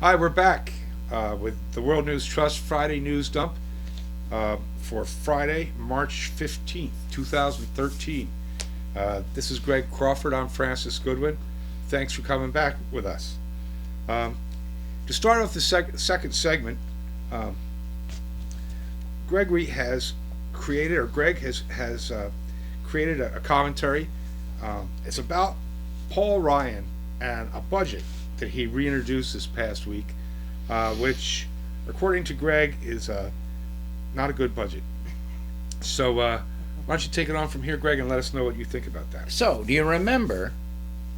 Hi, we're back with the World News Trust Friday News Dump for Friday, March 15th, 2013. This is Greg Crawford. I'm Francis Goodwin. Thanks for coming back with us. To start off the second segment, Greg has created a commentary. It's about Paul Ryan and a budget that he reintroduced this past week, which, according to Greg, is not a good budget. So why don't you take it on from here, Greg, and let us know what you think about that. So, do you remember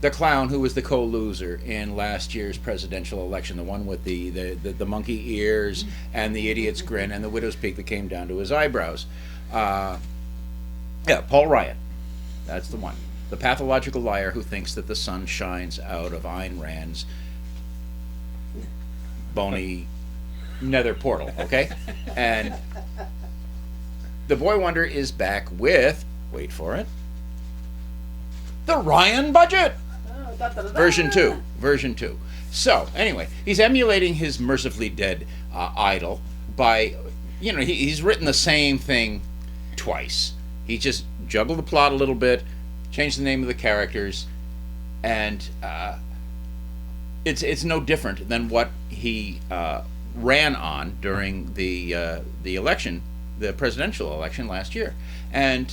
the clown who was the co-loser in last year's presidential election, the one with the monkey ears and the idiot's grin and the widow's peak that came down to his eyebrows? Yeah, Paul Ryan. That's the one. The pathological liar who thinks that the sun shines out of Ayn Rand's bony nether portal, okay? And the Boy Wonder is back with, wait for it, the Ryan budget! Version 2. So, anyway, he's emulating his mercifully dead idol by, he's written the same thing twice. He just juggled the plot a little bit, changed the name of the characters, and it's no different than what he ran on during the election, the presidential election last year. And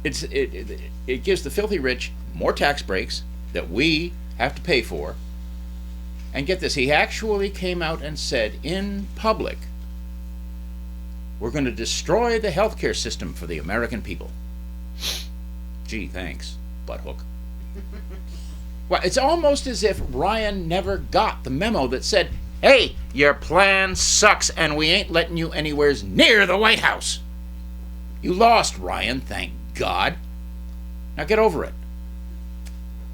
it gives the filthy rich more tax breaks that we have to pay for. And get this, he actually came out and said in public, we're going to destroy the healthcare system for the American people. Gee, thanks, butthhook. Well, it's almost as if Ryan never got the memo that said, hey, your plan sucks and we ain't letting you anywhere near the White House. You lost, Ryan, thank God. Now get over it.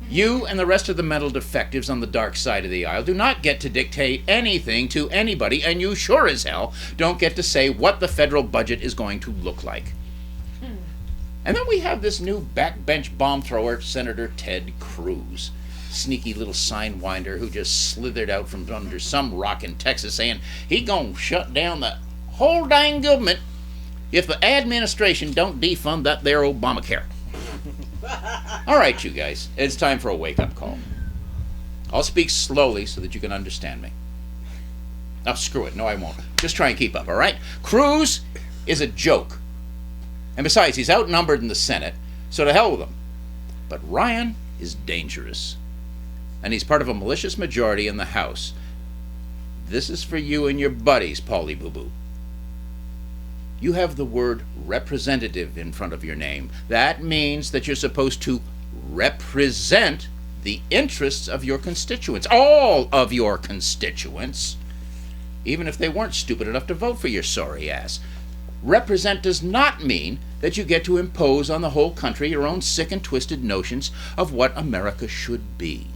You and the rest of the mental defectives on the dark side of the aisle do not get to dictate anything to anybody, and you sure as hell don't get to say what the federal budget is going to look like. And then we have this new backbench bomb thrower, Senator Ted Cruz. Sneaky little sign winder who just slithered out from under some rock in Texas saying he gonna shut down the whole dang government if the administration don't defund that there Obamacare. All right, you guys, it's time for a wake-up call. I'll speak slowly so that you can understand me. Oh, screw it. No, I won't. Just try and keep up, all right? Cruz is a joke. And besides, he's outnumbered in the Senate, so to hell with him. But Ryan is dangerous. And he's part of a malicious majority in the House. This is for you and your buddies, Paulie Boo Boo. You have the word representative in front of your name. That means that you're supposed to represent the interests of your constituents, all of your constituents, even if they weren't stupid enough to vote for your sorry ass. Represent does not mean that you get to impose on the whole country your own sick and twisted notions of what America should be.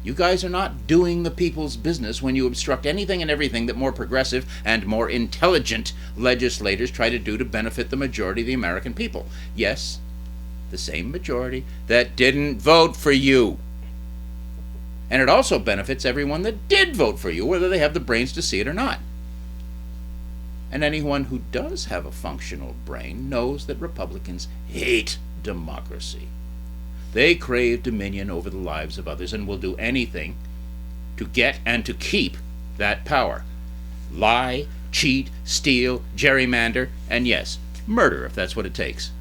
You guys are not doing the people's business when you obstruct anything and everything that more progressive and more intelligent legislators try to do to benefit the majority of the American people. Yes, the same majority that didn't vote for you. And it also benefits everyone that did vote for you, whether they have the brains to see it or not. And anyone who does have a functional brain knows that Republicans hate democracy. They crave dominion over the lives of others and will do anything to get and to keep that power. Lie, cheat, steal, gerrymander, and yes, murder if that's what it takes.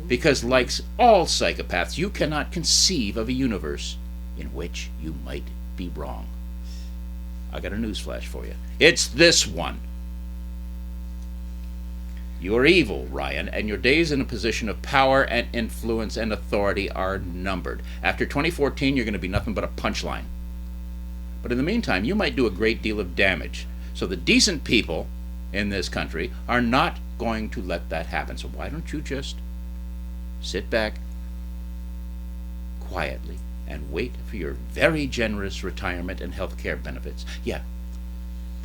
Because like all psychopaths, you cannot conceive of a universe in which you might be wrong. I got a newsflash for you. It's this one. You're evil, Ryan, and your days in a position of power and influence and authority are numbered. After 2014, you're going to be nothing but a punchline. But in the meantime, you might do a great deal of damage. So the decent people in this country are not going to let that happen. So why don't you just sit back quietly and wait for your very generous retirement and health care benefits? Yeah,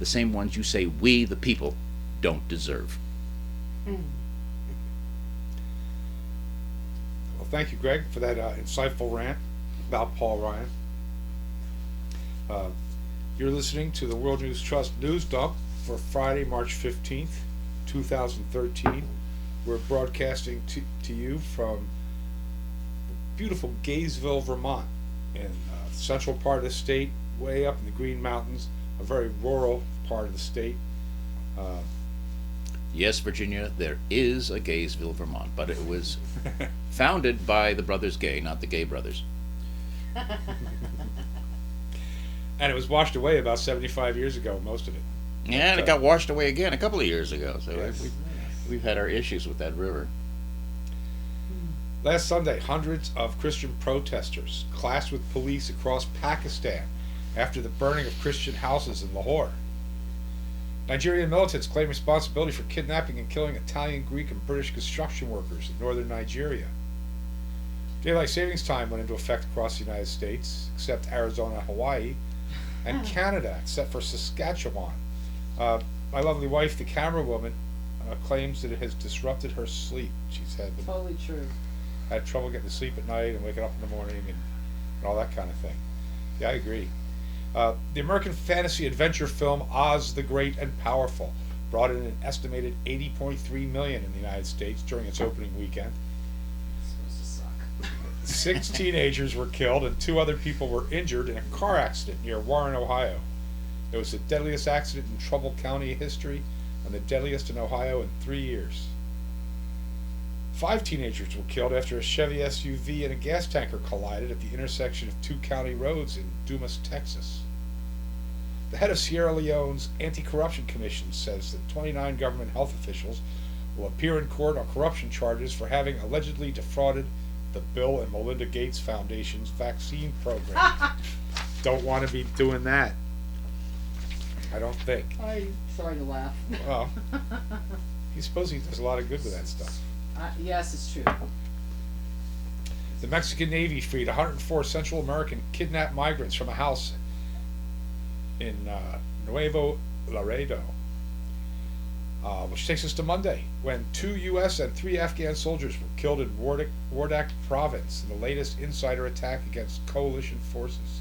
the same ones you say we, the people, don't deserve. Well, thank you, Greg, for that insightful rant. about Paul Ryan. You're listening to the World News Trust News Dump for Friday, March 15th, 2013. We're broadcasting to you from beautiful Gaysville, Vermont, in the central part of the state, way up in the Green Mountains, a very rural part of the state. Yes, Virginia, there is a Gaysville, Vermont, but it was founded by the Brothers Gay, not the Gay Brothers. And it was washed away about 75 years ago, most of it. Yeah, and it got washed away again a couple of years ago, so Yes. we've had our issues with that river. Last Sunday, hundreds of Christian protesters clashed with police across Pakistan after the burning of Christian houses in Lahore. Nigerian militants claim responsibility for kidnapping and killing Italian, Greek, and British construction workers in northern Nigeria. Daylight savings time went into effect across the United States, except Arizona, Hawaii, and Canada, except for Saskatchewan. My lovely wife, the camera woman, claims that it has disrupted her sleep. She's Totally true. had trouble getting to sleep at night and waking up in the morning and all that kind of thing. Yeah, I agree. The American fantasy adventure film Oz the Great and Powerful brought in an estimated $80.3 million in the United States during its opening weekend. It's supposed to suck. 6 teenagers were killed and 2 other people were injured in a car accident near Warren, Ohio. It was the deadliest accident in Trumbull County history and the deadliest in Ohio in 3 years. 5 teenagers were killed after a Chevy SUV and a gas tanker collided at the intersection of 2 county roads in Dumas, Texas. The head of Sierra Leone's Anti-Corruption Commission says that 29 government health officials will appear in court on corruption charges for having allegedly defrauded the Bill and Melinda Gates Foundation's vaccine program. Don't want to be doing that. I don't think. I'm sorry to laugh. Well, he's supposed he does a lot of good with that stuff. Yes, it's true. The Mexican Navy freed 104 Central American kidnapped migrants from a house in Nuevo Laredo, which takes us to Monday, when 2 U.S. and 3 Afghan soldiers were killed in Wardak province in the latest insider attack against coalition forces.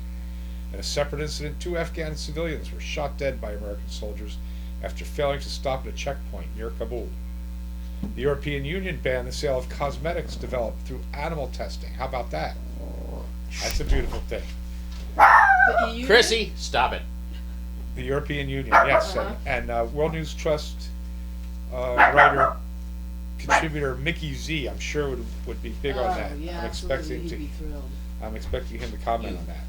In a separate incident, 2 Afghan civilians were shot dead by American soldiers after failing to stop at a checkpoint near Kabul. The European Union banned the sale of cosmetics developed through animal testing. How about that? That's a beautiful thing. The EU Chrissy, stop it. The European Union, yes, and World News Trust writer, contributor Mickey Z, I'm sure would be big on that. Yeah, I'm absolutely. expecting He'd be thrilled. I'm expecting him to comment on that.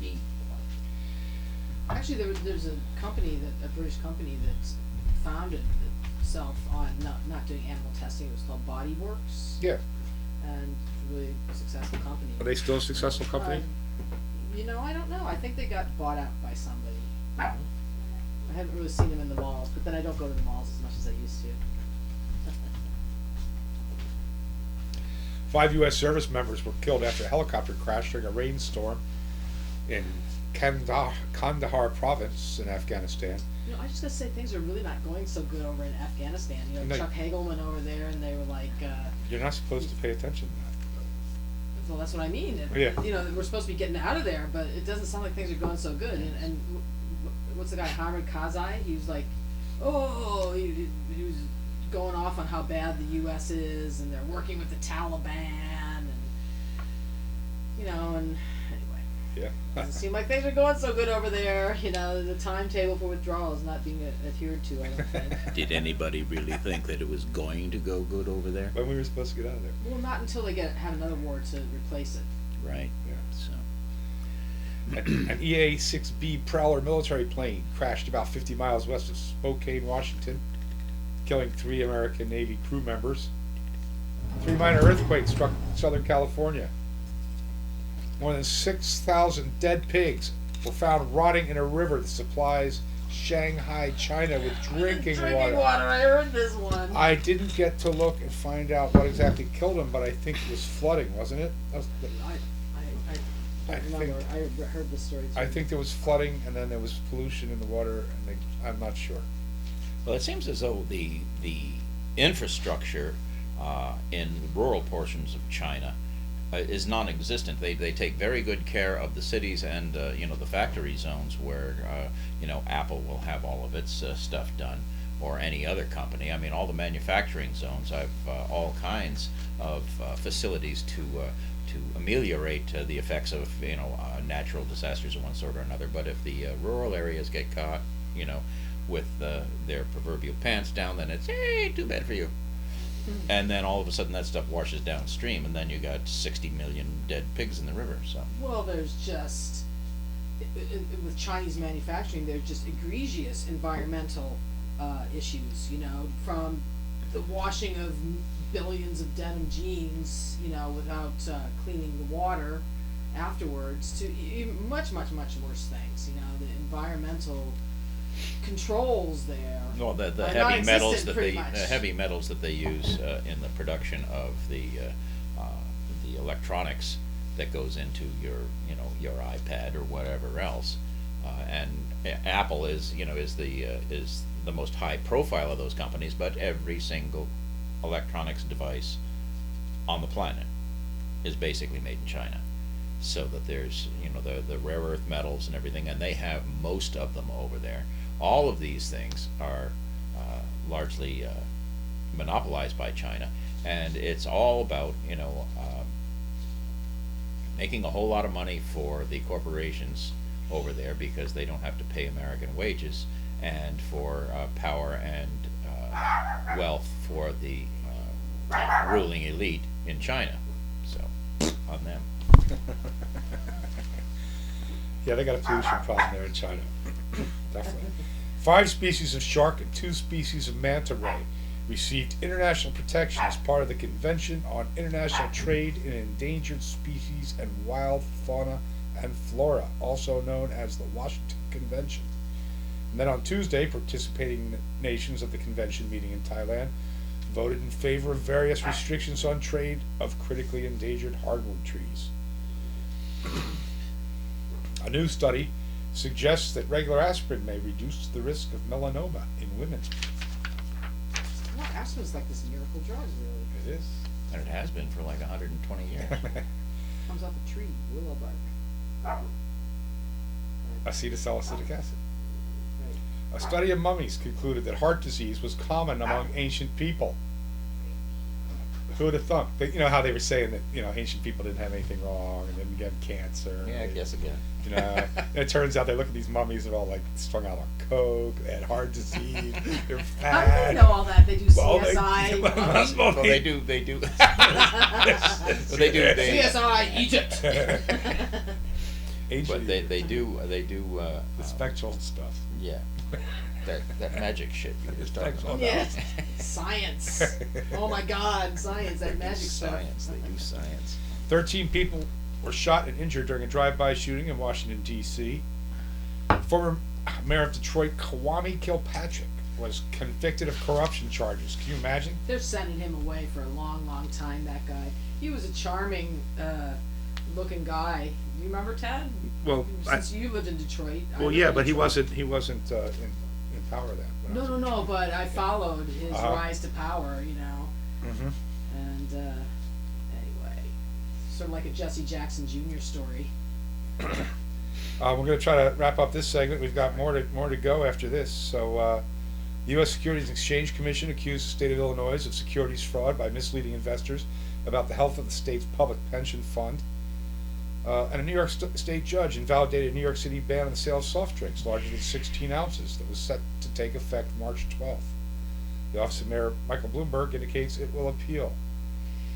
Actually, there's a company a British company that founded itself on not doing animal testing. It was called Body Works. Yeah. And really successful company. Are they still a successful company? I don't know. I think they got bought out by somebody. I haven't really seen them in the malls, but then I don't go to the malls as much as I used to. 5 U.S. service members were killed after a helicopter crashed during a rainstorm in Kandahar province in Afghanistan. I just gotta say things are really not going so good over in Afghanistan. No. Chuck Hagel went over there, and they were like, You're not supposed to pay attention to that. "Well, that's what I mean." Yeah. We're supposed to be getting out of there, but it doesn't sound like things are going so good. And what's the guy, Hamid Karzai? He was like, he was going off on how bad the U.S. is, and they're working with the Taliban, and anyway. Yeah. Doesn't seem like things are going so good over there. The timetable for withdrawal is not being adhered to, I don't think. Did anybody really think that it was going to go good over there? When we were supposed to get out of there. Well, not until they have another war to replace it. Right. Yeah. So. An EA-6B Prowler military plane crashed about 50 miles west of Spokane, Washington, killing 3 American Navy crew members. 3 minor earthquakes struck Southern California. More than 6,000 dead pigs were found rotting in a river that supplies Shanghai, China with drinking water. I heard this one. I didn't get to look and find out what exactly killed them, but I think it was flooding, wasn't it? I don't remember. I heard this story too. I think there was flooding, and then there was pollution in the water, and I'm not sure. Well, it seems as though the infrastructure in rural portions of China is non-existent. They take very good care of the cities and the factory zones where Apple will have all of its stuff done, or any other company. I mean, all the manufacturing zones have all kinds of facilities to ameliorate the effects of natural disasters of one sort or another. But if the rural areas get caught, with their proverbial pants down, then it's too bad for you. And then all of a sudden that stuff washes downstream, and then you got 60 million dead pigs in the river. So Well, there's just with Chinese manufacturing, there's just egregious environmental issues. From the washing of billions of denim jeans, without cleaning the water afterwards, to even much worse things. The environmental controls there. well, the are heavy metals non-existent that pretty they much. the heavy metals that they use in the production of the electronics that goes into your iPad or whatever else, and Apple is the most high profile of those companies, but every single electronics device on the planet is basically made in China. So that there's the rare earth metals and everything, and they have most of them over there. All of these things are largely monopolized by China, and it's all about making a whole lot of money for the corporations over there, because they don't have to pay American wages, and for power and wealth for the ruling elite in China. So on them. Yeah, they got a pollution problem there in China. Definitely. 5 species of shark and 2 species of manta ray received international protection as part of the Convention on International Trade in Endangered Species and Wild Fauna and Flora, also known as the Washington Convention. And then on Tuesday, participating nations of the convention meeting in Thailand voted in favor of various restrictions on trade of critically endangered hardwood trees. A new study suggests that regular aspirin may reduce the risk of melanoma in women. Well, aspirin's like this miracle drug, really. It is. And it has been for like 120 years. Comes off a tree, willow bark. Acetylsalicylic acid. Right. A study of mummies concluded that heart disease was common among ancient people. Who would have thought? You know how they were saying that ancient people didn't have anything wrong and didn't get cancer. Yeah, I guess again. And it turns out they look at these mummies and they're all like strung out on coke. They had heart disease. They're fat. How do they know all that? They do Well, CSI. Well, they do. They do. CSI Egypt. Ancient. But they do. The spectral stuff. Yeah. That magic shit you were just talking about. Yes. Science. Oh my God, science, that magic stuff. Science. They do science. 13 people were shot and injured during a drive-by shooting in Washington, D.C. Former mayor of Detroit, Kwame Kilpatrick, was convicted of corruption charges. Can you imagine? They're sending him away for a long time, that guy. He was a charming looking guy. You remember Ted? Well, Since you lived in Detroit. I well, lived yeah, in but he Detroit. wasn't in power then. when I was- No, but I followed his Uh-huh. rise to power, Mhm. and anyway, sort of like a Jesse Jackson Jr. story. We're going to try to wrap up this segment. We've got more to go after this. So, the U.S. Securities and Exchange Commission accused the state of Illinois of securities fraud by misleading investors about the health of the state's public pension fund. And a New York state judge invalidated a New York City ban on the sale of soft drinks larger than 16 ounces that was set to take effect March 12th. The Office of Mayor Michael Bloomberg indicates it will appeal.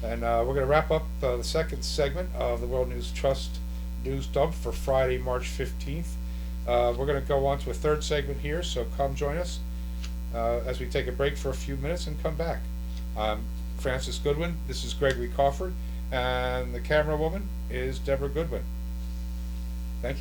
And we're going to wrap up the second segment of the World News Trust News Dump for Friday, March 15th. We're going to go on to a third segment here, so come join us as we take a break for a few minutes and come back. I'm Francis Goodwin. This is Gregory Crawford. And the camera woman is Deborah Goodwin. Thank you.